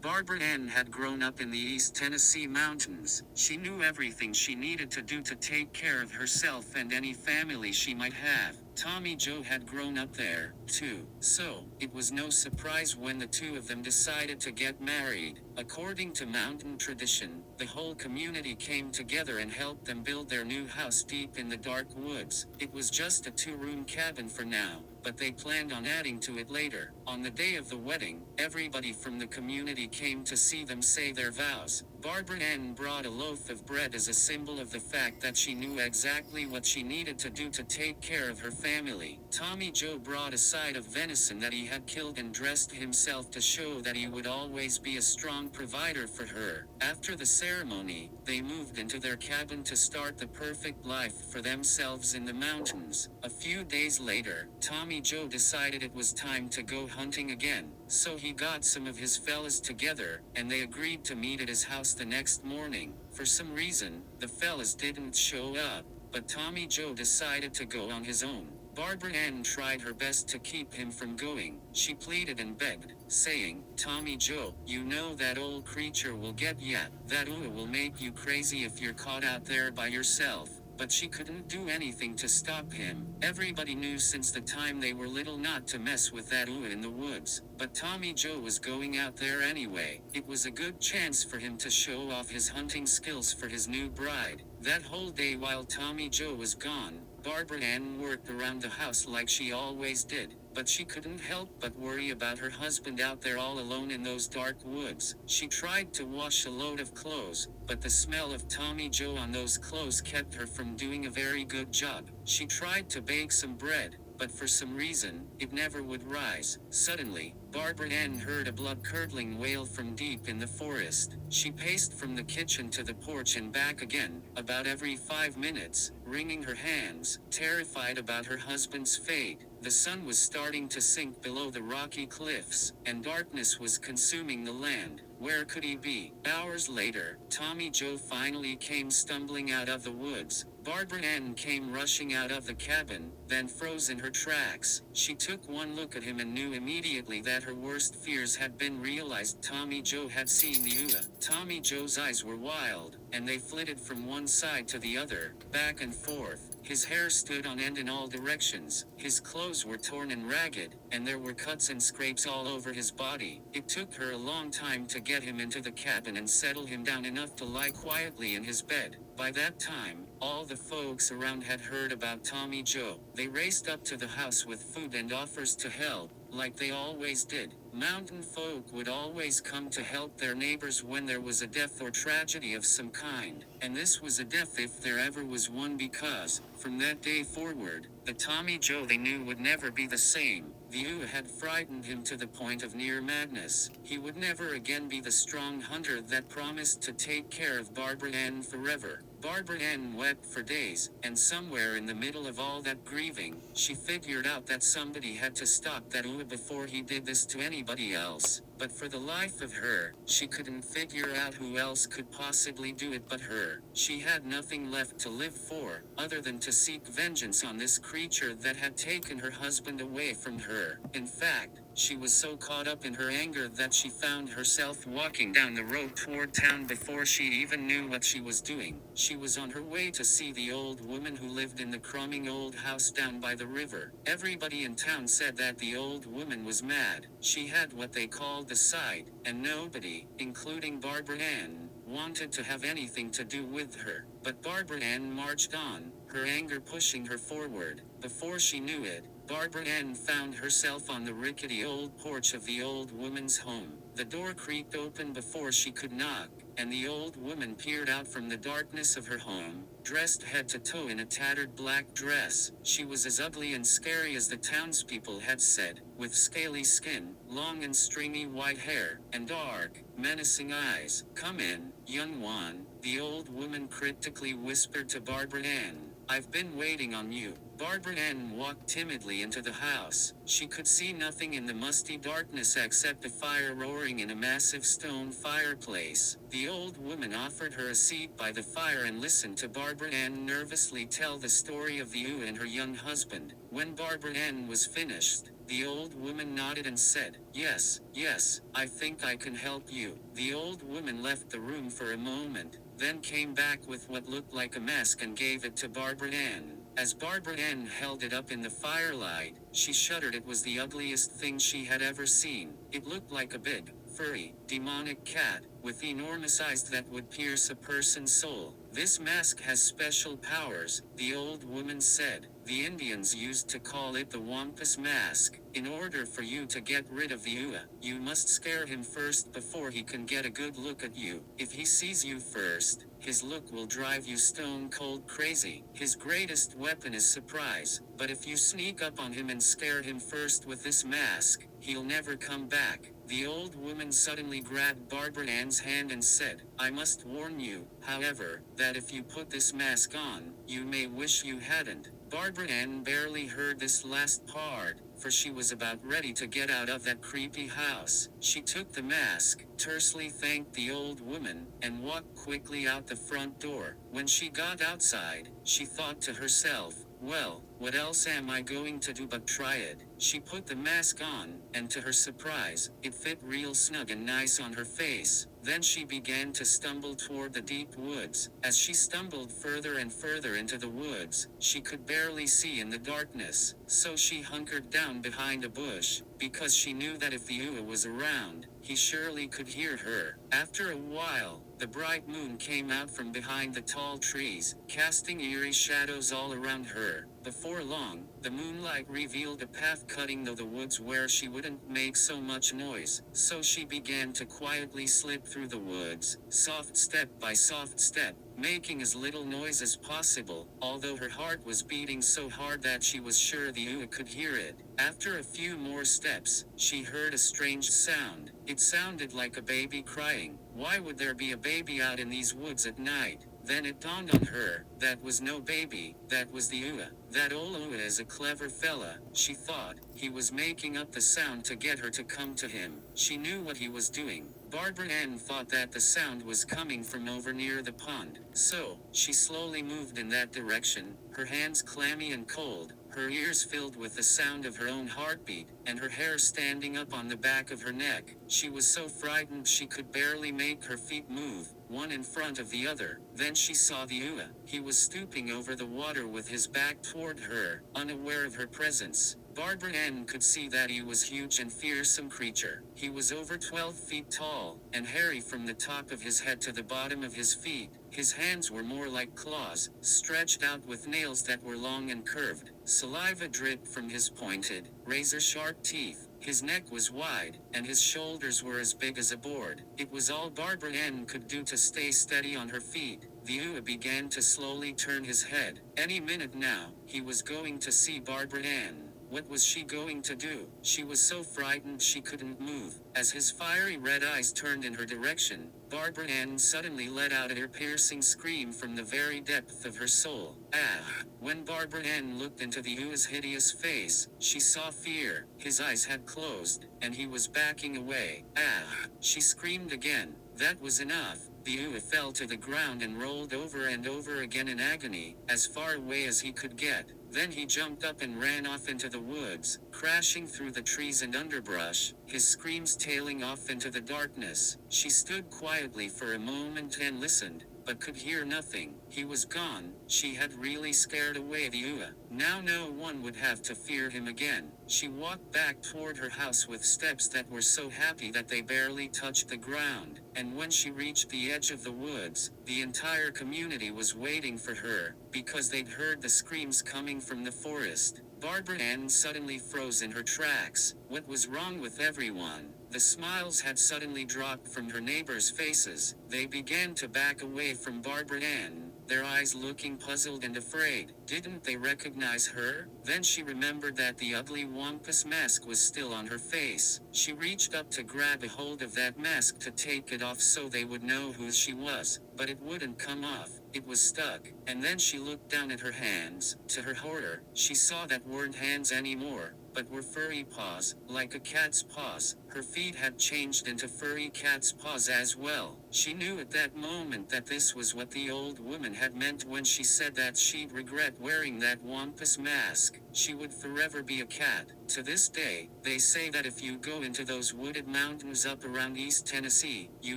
Barbara Ann had grown up in the East Tennessee mountains. She knew everything she needed to do to take care of herself and any family she might have. Tommy Joe had grown up there, too, so it was no surprise when the two of them decided to get married. According to mountain tradition, the whole community came together and helped them build their new house deep in the dark woods. It was just a two-room cabin for now, but they planned on adding to it later. On the day of the wedding, everybody from the community came to see them say their vows. Barbara Ann brought a loaf of bread as a symbol of the fact that she knew exactly what she needed to do to take care of her family. Tommy Joe brought a side of venison that he had killed and dressed himself to show that he would always be a strong provider for her. After the ceremony, they moved into their cabin to start the perfect life for themselves in the mountains. A few days later, Tommy Joe decided it was time to go hunting again. So he got some of his fellas together, and they agreed to meet at his house the next morning. For some reason, the fellas didn't show up, but Tommy Joe decided to go on his own. Barbara Ann tried her best to keep him from going. She pleaded and begged, saying, "Tommy Joe, you know that old creature will get ya. That will make you crazy if you're caught out there by yourself." But she couldn't do anything to stop him. Everybody knew since the time they were little not to mess with that in the woods. But Tommy Joe was going out there anyway. It was a good chance for him to show off his hunting skills for his new bride. That whole day while Tommy Joe was gone, Barbara Ann worked around the house like she always did. But she couldn't help but worry about her husband out there all alone in those dark woods. She tried to wash a load of clothes, but the smell of Tommy Joe on those clothes kept her from doing a very good job. She tried to bake some bread, but for some reason, it never would rise. Suddenly, Barbara Ann heard a blood-curdling wail from deep in the forest. She paced from the kitchen to the porch and back again, about every 5 minutes, wringing her hands, terrified about her husband's fate. The sun was starting to sink below the rocky cliffs, and darkness was consuming the land. Where could he be? Hours later, Tommy Joe finally came stumbling out of the woods. Barbara Ann came rushing out of the cabin, then froze in her tracks. She took one look at him and knew immediately that her worst fears had been realized. Tommy Joe had seen the Ua. Tommy Joe's eyes were wild, and they flitted from one side to the other, back and forth. His hair stood on end in all directions, his clothes were torn and ragged, and there were cuts and scrapes all over his body. It took her a long time to get him into the cabin and settle him down enough to lie quietly in his bed. By that time, all the folks around had heard about Tommy Joe. They raced up to the house with food and offers to help, like they always did. Mountain folk would always come to help their neighbors when there was a death or tragedy of some kind, and this was a death if there ever was one, because, from that day forward, the Tommy Joe they knew would never be the same. The Ua had frightened him to the point of near madness. He would never again be the strong hunter that promised to take care of Barbara Ann forever. Barbara Ann wept for days, and somewhere in the middle of all that grieving, she figured out that somebody had to stop that Ua before he did this to anybody else. But for the life of her, she couldn't figure out who else could possibly do it but her. She had nothing left to live for, other than to seek vengeance on this creature that had taken her husband away from her. In fact, she was so caught up in her anger that she found herself walking down the road toward town before she even knew what she was doing. She was on her way to see the old woman who lived in the crumbling old house down by the river. Everybody in town said that the old woman was mad. She had what they called the side, and nobody, including Barbara Ann, wanted to have anything to do with her. But Barbara Ann marched on, her anger pushing her forward. Before she knew it, Barbara Ann found herself on the rickety old porch of the old woman's home. The door creaked open before she could knock, and the old woman peered out from the darkness of her home, dressed head to toe in a tattered black dress. She was as ugly and scary as the townspeople had said, with scaly skin, long and stringy white hair, and dark, menacing eyes. "Come in, young one," the old woman cryptically whispered to Barbara Ann. "I've been waiting on you." Barbara Ann walked timidly into the house. She could see nothing in the musty darkness except a fire roaring in a massive stone fireplace. The old woman offered her a seat by the fire and listened to Barbara Ann nervously tell the story of the Ua and her young husband. When Barbara Ann was finished, The old woman nodded and said, "Yes, yes, I think I can help you." The old woman left the room for a moment, then came back with what looked like a mask and gave it to Barbara Ann. As Barbara Ann held it up in the firelight, she shuddered. It was the ugliest thing she had ever seen. It looked like a big, furry, demonic cat, with enormous eyes that would pierce a person's soul. "This mask has special powers," the old woman said. "The Indians used to call it the Wampas mask. In order for you to get rid of the Ua, you must scare him first before he can get a good look at you. If he sees you first, his look will drive you stone cold crazy. His greatest weapon is surprise, but if you sneak up on him and scare him first with this mask, he'll never come back." The old woman suddenly grabbed Barbara Ann's hand and said, "I must warn you, however, that if you put this mask on, you may wish you hadn't." Barbara Ann barely heard this last part, for she was about ready to get out of that creepy house. She took the mask, tersely thanked the old woman, and walked quickly out the front door. When she got outside, she thought to herself, "Well, what else am I going to do but try it?" She put the mask on, and to her surprise, it fit real snug and nice on her face. Then she began to stumble toward the deep woods. As she stumbled further and further into the woods, she could barely see in the darkness, so she hunkered down behind a bush, because she knew that if the Ua was around, he surely could hear her. After a while, the bright moon came out from behind the tall trees, casting eerie shadows all around her. Before long, the moonlight revealed a path cutting through the woods where she wouldn't make so much noise, so she began to quietly slip through the woods, soft step by soft step, making as little noise as possible, although her heart was beating so hard that she was sure the Ua could hear it. After a few more steps, she heard a strange sound. It sounded like a baby crying. Why would there be a baby out in these woods at night? Then it dawned on her, that was no baby, that was the Ua. That old Ua is a clever fella, she thought. He was making up the sound to get her to come to him. She knew what he was doing. Barbara Ann thought that the sound was coming from over near the pond, so she slowly moved in that direction, her hands clammy and cold, her ears filled with the sound of her own heartbeat, and her hair standing up on the back of her neck. She was so frightened she could barely make her feet move, one in front of the other. Then she saw the Ua. He was stooping over the water with his back toward her, unaware of her presence. Barbara Ann could see that he was a huge and fearsome creature. He was over 12 feet tall, and hairy from the top of his head to the bottom of his feet. His hands were more like claws, stretched out with nails that were long and curved. Saliva dripped from his pointed, razor-sharp teeth. His neck was wide, and his shoulders were as big as a board. It was all Barbara Ann could do to stay steady on her feet. The Ua began to slowly turn his head. Any minute now, he was going to see Barbara Ann. What was she going to do? She was so frightened she couldn't move. As his fiery red eyes turned in her direction, Barbara Ann suddenly let out a ear-piercing scream from the very depth of her soul. Ah! When Barbara Ann looked into the Ua's hideous face, she saw fear. His eyes had closed, and he was backing away. Ah! She screamed again. That was enough. The Ua fell to the ground and rolled over and over again in agony, as far away as he could get. Then he jumped up and ran off into the woods, crashing through the trees and underbrush, his screams tailing off into the darkness. She stood quietly for a moment and listened, but could hear nothing. He was gone. She had really scared away the Ua. Now no one would have to fear him again. She walked back toward her house with steps that were so happy that they barely touched the ground, and when she reached the edge of the woods, the entire community was waiting for her, because they'd heard the screams coming from the forest. Barbara Ann suddenly froze in her tracks. What was wrong with everyone? The smiles had suddenly dropped from her neighbors' faces. They began to back away from Barbara Ann, their eyes looking puzzled and afraid. Didn't they recognize her? Then she remembered that the ugly Wampas mask was still on her face. She reached up to grab a hold of that mask to take it off so they would know who she was, but it wouldn't come off. It was stuck, and then she looked down at her hands. To her horror, she saw that weren't hands anymore. but were furry paws, like a cat's paws. Her feet had changed into furry cat's paws as well. She knew at that moment that this was what the old woman had meant when she said that she'd regret wearing that Wampas mask. She would forever be a cat. To this day, they say that if you go into those wooded mountains up around East Tennessee, you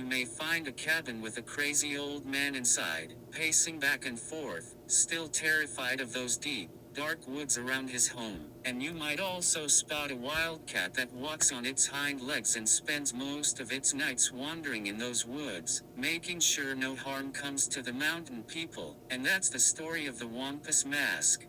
may find a cabin with a crazy old man inside, pacing back and forth, still terrified of those deep, dark woods around his home. And you might also spot a wildcat that walks on its hind legs and spends most of its nights wandering in those woods, making sure no harm comes to the mountain people. And that's the story of the Wampas mask.